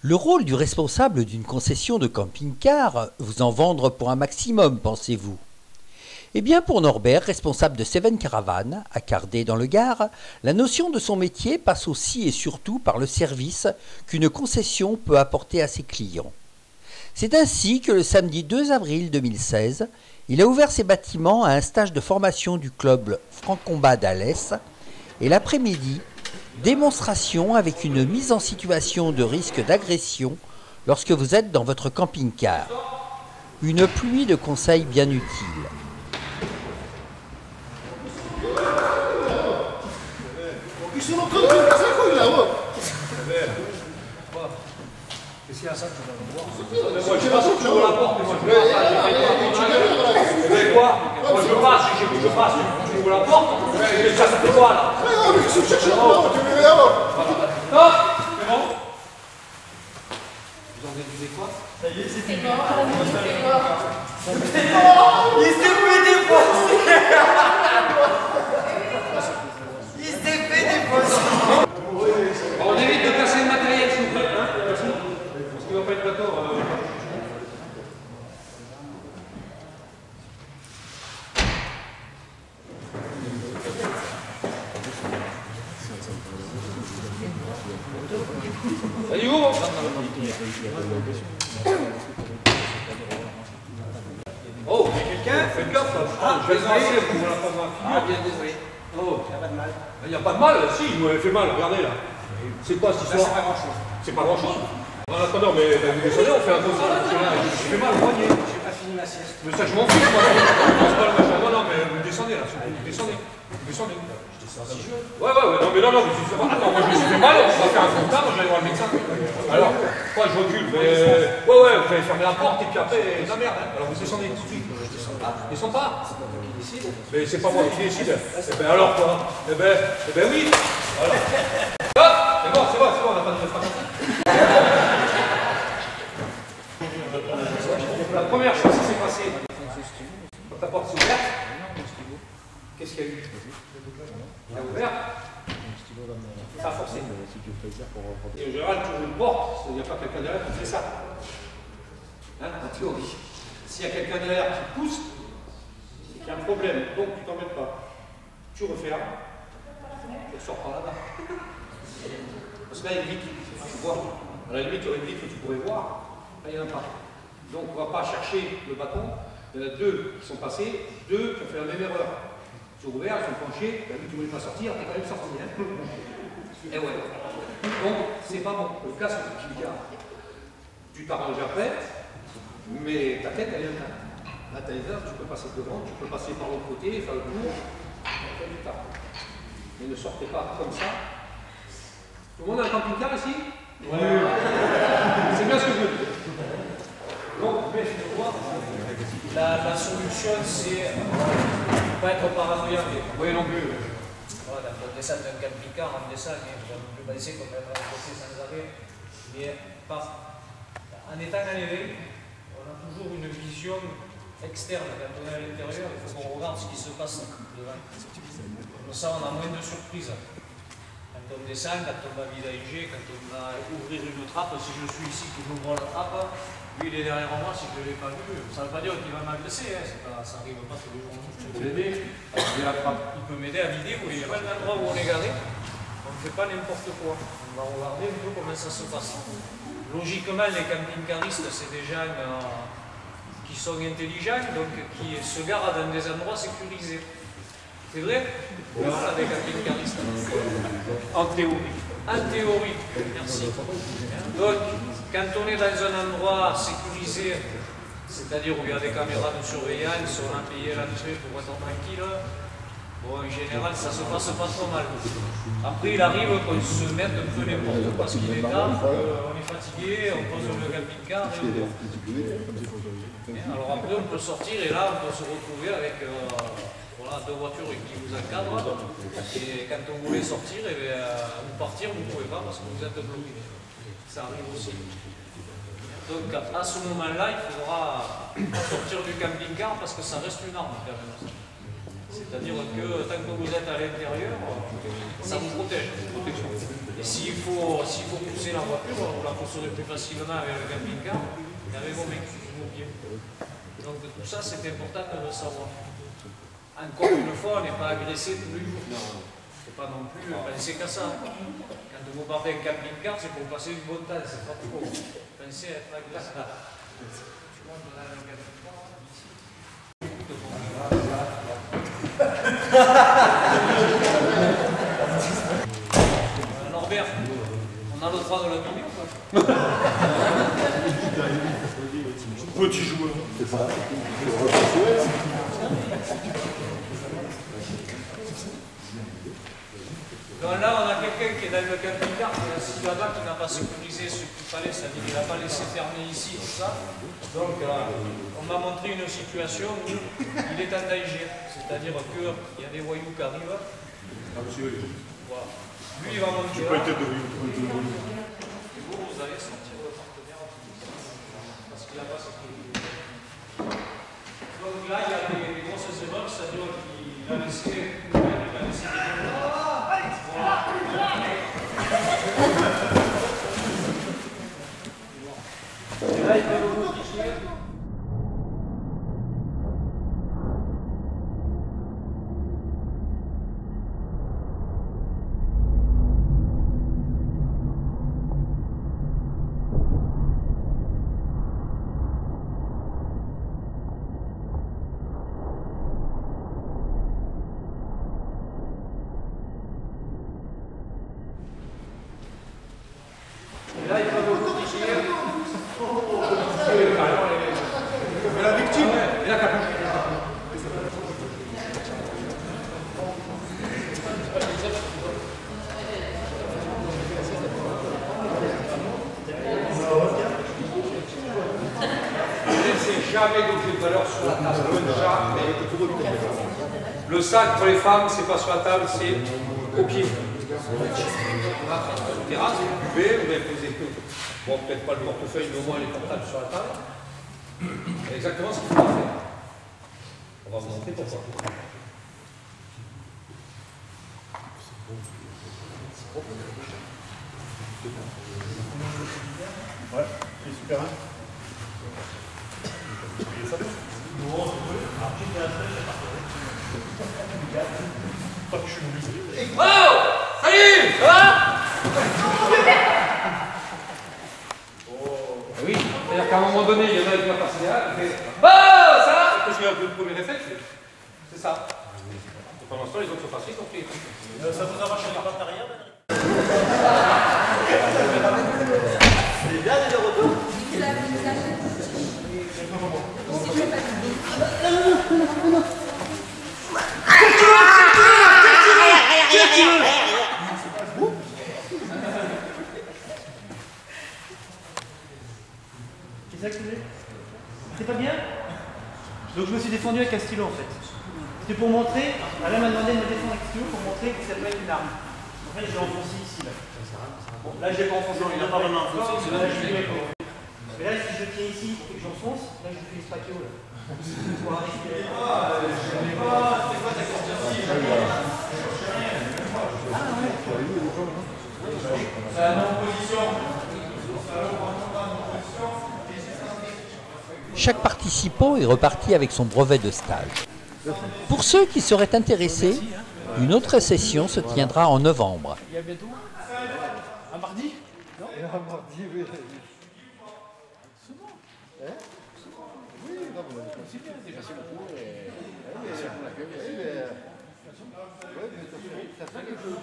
Le rôle du responsable d'une concession de camping-car, vous en vendre pour un maximum, pensez-vous? Eh bien, pour Norbert, responsable de Seven Caravane, à Cardé dans le Gard, la notion de son métier passe aussi et surtout par le service qu'une concession peut apporter à ses clients. C'est ainsi que le samedi 2 avril 2016, il a ouvert ses bâtiments à un stage de formation du club Franc-Combat d'Alès et l'après-midi, démonstration avec une mise en situation de risque d'agression lorsque vous êtes dans votre camping-car. Une pluie de conseils bien utiles. Ils sont en train de se casser la couille là-haut. Qu'est-ce qu'il y a ça que tu vas me voir? Moi je passe, tu ouvres la porte, moi je passe. Mais quoi? Moi je passe, je passe, tu ouvres la porte, ça fait quoi là? Non, mais qu'est-ce que tu cherches là-haut? Tu veux là-haut? Stop! C'est bon? Vous en déduisez quoi? Ça y est, c'est fini. Il s'est fait défoncer. Il s'est fait défoncer. On évite de casser le matériel s'il vous plaît. Merci. Parce qu'il ne va pas être d'accord. Allez, ouvre! Oh, il y a quelqu'un? Faites gaffe là. Ah, je vais désolé pour la femme. Ah, bien désolé. Oh, Il n'y a pas de mal. il n'y a pas de mal, si, il m'avait fait mal, regardez là. C'est quoi cette Là, histoire? c'est pas grand-chose. C'est pas grand chose. Voilà, attendez, mais vous descendez, on fait un concert là, parce que là, je fais mal au poignet. J'ai pas fini ma sieste. Mais ça, je m'en fiche, moi. C'est pas le machin. Non, non, mais vous descendez là, vous descendez. Vous descendez. Ouais, non, mais non, mais je sais pas. Attends, moi je me suis fait mal, on va faire un concert, moi j'allais voir le médecin. Alors, quoi, je recule, mais. Ouais, vous allez fermer la porte et puis après, la merde, hein. Alors vous descendez tout de suite. Descends pas. Mais c'est pas moi qui décide. Eh ben alors quoi? Eh ben oui. Voilà. Ah, c'est bon, on n'a pas de fracas. La première chose qui s'est passée, quand ta porte s'est ouverte, qu'est-ce qu'il y a eu? Il a ouvert, ça a forcé. Et en général, tu ouvres une porte, il n'y a pas quelqu'un derrière qui fait ça. Hein, en théorie. S'il y a quelqu'un derrière qui pousse, c'est qu'il y a un problème, donc tu t'embêtes pas. Tu refermes, tu ressors par là-bas. Parce que là, il y a une vitre, tu vois. À la limite, il y aurait une vitre que tu pourrais voir, là, il n'y en a pas. Donc, on ne va pas chercher le bâton. Il y en a deux qui sont passés, deux qui ont fait la même erreur. Ils sont ouverts, ils sont penchés, tu ne voulais pas sortir, tu es quand même sorti. Hein. Et ouais. Donc, c'est pas bon. Le casque de camping-car, tu t'arranges après, mais ta tête, elle est là. Là, tu as les heures, tu peux passer devant, tu peux passer par l'autre côté, faire le tour, faire du tard. Mais ne sortez pas comme ça. Tout le monde a un camping-car ici? Oui. C'est bien ce que je veux dire. Donc, je vais voir. La solution, c'est ne pas être paranoïaque. Oui, non plus. Voilà, quand on descend d'un camping-car, on descend, vous ne pouvez penser qu'on va être côté sans arrêt. Mais en étant enlevé, on a toujours une vision externe. Quand on est à l'intérieur, il faut qu'on regarde ce qui se passe devant. Comme ça, on a moins de surprises. Quand on descend, quand on va vidager, quand on va ouvrir une trappe, si je suis ici, que j'ouvre la trappe, lui il est derrière moi, si je ne l'ai pas vu, ça ne veut pas dire qu'il va m'agresser, hein. Ça n'arrive pas tous les jours. Il peut m'aider à vider, il y a pas d'endroit où on est garé, on ne fait pas n'importe quoi. On va regarder un peu comment ça se passe. Logiquement, les camping-caristes, c'est des gens qui sont intelligents, donc qui se garent dans des endroits sécurisés. C'est vrai? Voilà, des camping-caristes. En théorie. En théorie, merci. Donc, quand on est dans un endroit sécurisé, c'est-à-dire où il y a des caméras de surveillance, on a payé l'entrée pour être tranquille, bon, en général, ça se passe pas trop mal. Après, il arrive qu'on se mette un peu n'importe quoi, parce qu'il est tard, on est fatigué, on pose le camping-car et on dort. Alors après, on peut sortir et là, on peut se retrouver avec voilà, deux voitures qui vous encadrent. Et quand on voulait sortir, ou partir, vous ne pouvez pas parce que vous êtes bloqué. Ça arrive aussi. Donc à ce moment-là, il faudra sortir du camping-car parce que ça reste une arme quand même. C'est-à-dire que tant que vous êtes à l'intérieur, ça vous protège. Protection. Et s'il faut pousser la voiture, vous la pousserez plus facilement avec le camping-car qu'avec vos pieds. Donc tout ça, c'est important de le savoir. Encore une fois, on n'est pas agressé tous les jours. C'est pas non plus penser qu'à ça. Quand vous partez un camping-car, c'est pour passer du bon temps, c'est pas pour penser à être agressé. Norbert, on a le droit de la miner ou pas? Petit joueur. C'est ça. Donc là, on a quelqu'un qui est dans le camping-car, qui est assis là-bas, qui n'a pas sécurisé ce qu'il fallait, c'est-à-dire qu'il n'a pas laissé fermer ici, tout ça. Donc, on m'a montré une situation où il est en danger. C'est-à-dire qu'il y a des voyous qui arrivent. Voilà. Lui, il va monter là. Et vous allez sortir le partenaire parce qu'il n'a pas sécurisé. Donc là, il y a des grosses erreurs, c'est-à-dire qu'il a laissé des et là, il peut le modifier. Et là, il peut le modifier. La victime. Et la capuche. Ne laissez jamais d'objet de valeur sur la table. Jamais. Le sac pour les femmes, c'est pas sur la table, c'est au pied. On va faire une terrasse, vous buvez, vous allez poser tout. Bon, peut-être pas le portefeuille, mais au moins les portables sur la table. C'est exactement ce qu'il faut faire. On va vous montrer pourquoi. Ouais, c'est super. Oh! Salut! Ça va? Oui, c'est-à-dire qu'à un moment donné, il y en a qui va passer là, il fait oh! Ça va? Parce qu'il y a le premier réflexe, c'est ça. Et pendant ce temps, les autres se passent, ils ont pris. Ça vous arrache la patte arrière, C'est bien de retour. C'est ça que tu voulais? C'est pas bien? Donc je me suis défendu avec un stylo en fait. C'était pour montrer, Alain m'a demandé de me défendre avec un stylo pour montrer que ça peut être une arme. En fait, je l'ai enfoncé ici là. Bon, là je l'ai pas enfoncé, il n'a pas vraiment enfoncé. Mais là, si je le tiens ici et que j'enfonce, là je fais le spatio là. Pour respirer. Chaque participant est reparti avec son brevet de stage. Pour ceux qui seraient intéressés, une autre session se tiendra en novembre. Il y a bientôt un mardi? Non? Un mardi, oui. Oui, non, mais c'est bien, déjà c'est beaucoup. Oui, mais ça fait quelque chose.